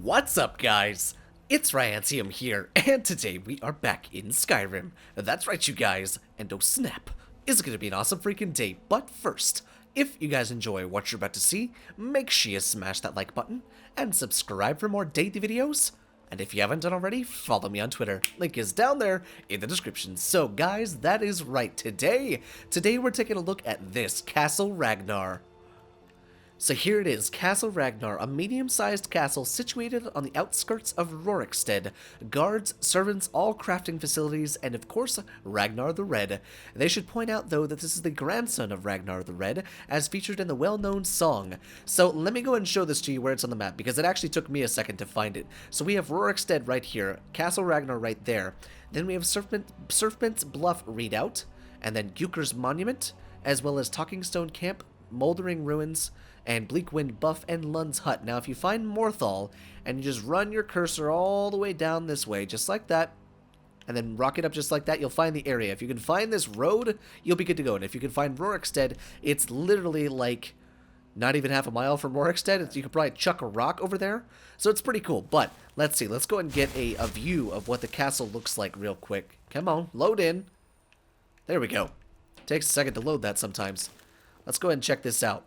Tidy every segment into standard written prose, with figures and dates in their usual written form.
What's up, guys? It's Ryantium here, and today we are back in Skyrim. That's right, you guys, and oh snap, it's gonna be an awesome freaking day. But first, if you guys enjoy what you're about to see, make sure you smash that like button, and subscribe for more daily videos. And if you haven't done already, follow me on Twitter. Link is down there in the description. So guys, that is right, today we're taking a look at this Castle Ragnar. So here it is, Castle Ragnar, a medium-sized castle situated on the outskirts of Rorikstead. Guards, servants, all crafting facilities, and of course, Ragnar the Red. They should point out, though, that this is the grandson of Ragnar the Red, as featured in the well-known song. So let me go ahead and show this to you where it's on the map, because it actually took me a second to find it. So we have Rorikstead right here, Castle Ragnar right there. Then we have Surfment's Bluff Redoubt, and then Guker's Monument, as well as Talking Stone Camp, Moldering Ruins, and Bleakwind Buff and Lund's Hut. Now, if you find Morthal, and you just run your cursor all the way down this way, just like that, and then rock it up just like that, you'll find the area. If you can find this road, you'll be good to go. And if you can find Rorikstead, it's literally like not even half a mile from Rorikstead. You could probably chuck a rock over there. So it's pretty cool. But let's see. Let's go and get a view of what the castle looks like real quick. Come on, load in. There we go. Takes a second to load that sometimes. Let's go ahead and check this out.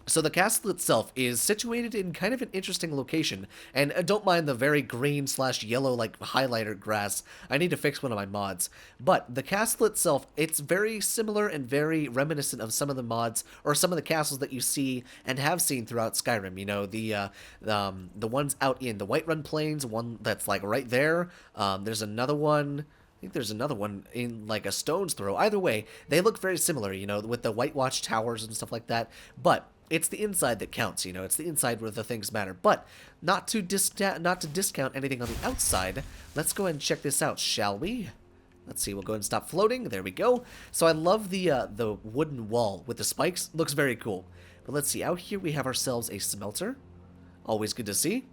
So the castle itself is situated in kind of an interesting location, and don't mind the very green/yellow like highlighter grass. I need to fix one of my mods. But the castle itself, it's very similar and very reminiscent of some of the mods or some of the castles that you see and have seen throughout Skyrim. You know, the ones out in the Whiterun Plains, one that's like right there. There's another one. I think there's another one in like a stone's throw. Either way, they look very similar, you know, with the White Watch towers and stuff like that. But it's the inside that counts, you know. It's the inside where the things matter. But not to discount anything on the outside. Let's go ahead and check this out, shall we? Let's see. We'll go ahead and stop floating. There we go. So I love the wooden wall with the spikes. Looks very cool. But let's see. Out here we have ourselves a smelter. Always good to see.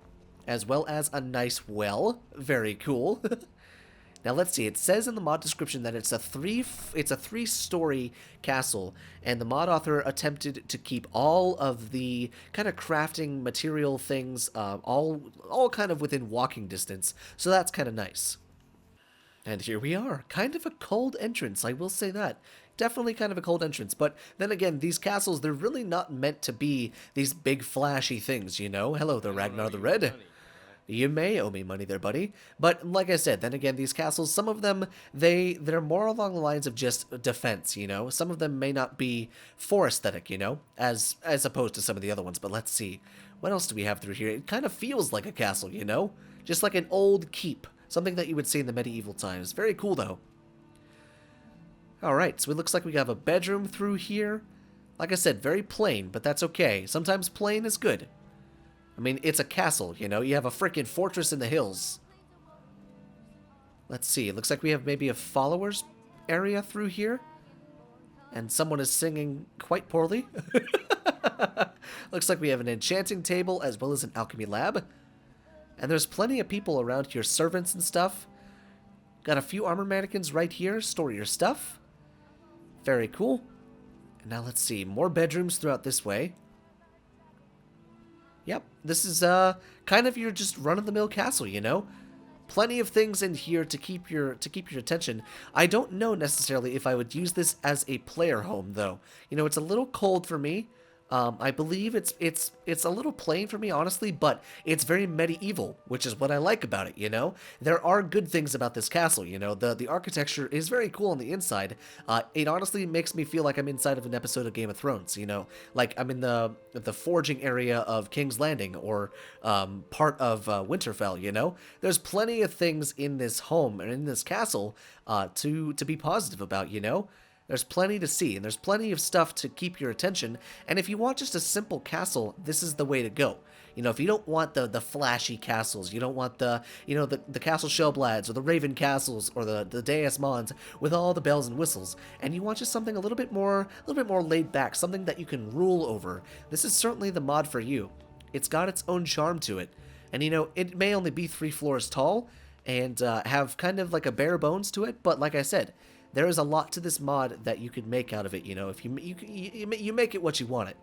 As well as a nice well. Very cool. Now let's see, it says in the mod description that it's a three-story castle, and the mod author attempted to keep all of the kind of crafting material things all kind of within walking distance, so that's kind of nice. And here we are, kind of a cold entrance, I will say that. Definitely kind of a cold entrance, but then again, these castles, they're really not meant to be these big flashy things, you know? Hello there, Ragnar the Red. You may owe me money there, buddy. But like I said, then again, these castles, some of them, they're more along the lines of just defense, you know? Some of them may not be for aesthetic, you know? As opposed to some of the other ones. But let's see. What else do we have through here? It kind of feels like a castle, you know? Just like an old keep. Something that you would see in the medieval times. Very cool, though. Alright, so it looks like we have a bedroom through here. Like I said, very plain, but that's okay. Sometimes plain is good. I mean, it's a castle, you know? You have a freaking fortress in the hills. Let's see. It looks like we have maybe a followers area through here. And someone is singing quite poorly. Looks like we have an enchanting table as well as an alchemy lab. And there's plenty of people around here, servants and stuff. Got a few armor mannequins right here. Store your stuff. Very cool. And now let's see. More bedrooms throughout this way. Yep, this is kind of your just run-of-the-mill castle, you know? Plenty of things in here to keep your attention. I don't know necessarily if I would use this as a player home, though. You know, it's a little cold for me. I believe it's a little plain for me, honestly, but it's very medieval, which is what I like about it, you know? There are good things about this castle, you know? The architecture is very cool on the inside. It honestly makes me feel like I'm inside of an episode of Game of Thrones, you know? Like I'm in the forging area of King's Landing or part of Winterfell, you know? There's plenty of things in this home and in this castle to be positive about, you know? There's plenty to see, and there's plenty of stuff to keep your attention, and if you want just a simple castle, this is the way to go. You know, if you don't want the flashy castles, you don't want the Castle Shellblads, or the Raven Castles, or the Deus Mons, with all the bells and whistles, and you want just something a little bit more laid back, something that you can rule over, this is certainly the mod for you. It's got its own charm to it, and you know, it may only be 3 floors tall, and have kind of like a bare bones to it, but like I said, there is a lot to this mod that you could make out of it, you know, if you make it what you want it.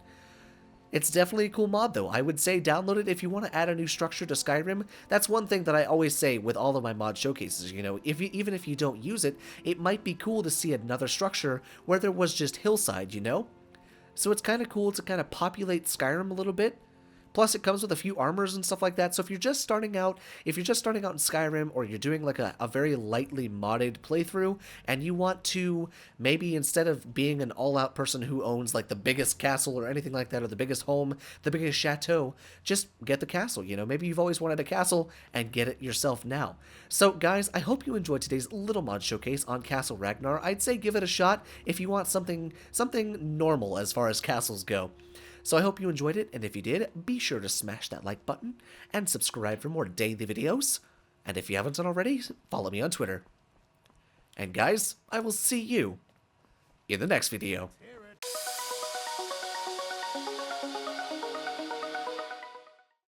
It's definitely a cool mod, though. I would say download it if you want to add a new structure to Skyrim. That's one thing that I always say with all of my mod showcases. You know, even if you don't use it, it might be cool to see another structure where there was just hillside, you know? So it's kind of cool to kind of populate Skyrim a little bit. Plus, it comes with a few armors and stuff like that. So if you're just starting out, in Skyrim, or you're doing like a very lightly modded playthrough, and you want to maybe, instead of being an all-out person who owns like the biggest castle or anything like that, or the biggest home, the biggest chateau, just get the castle. You know, maybe you've always wanted a castle and get it yourself now. So guys, I hope you enjoyed today's little mod showcase on Castle Ragnar. I'd say give it a shot if you want something normal as far as castles go. So I hope you enjoyed it, and if you did, be sure to smash that like button and subscribe for more daily videos. And if you haven't done already, follow me on Twitter. And guys, I will see you in the next video.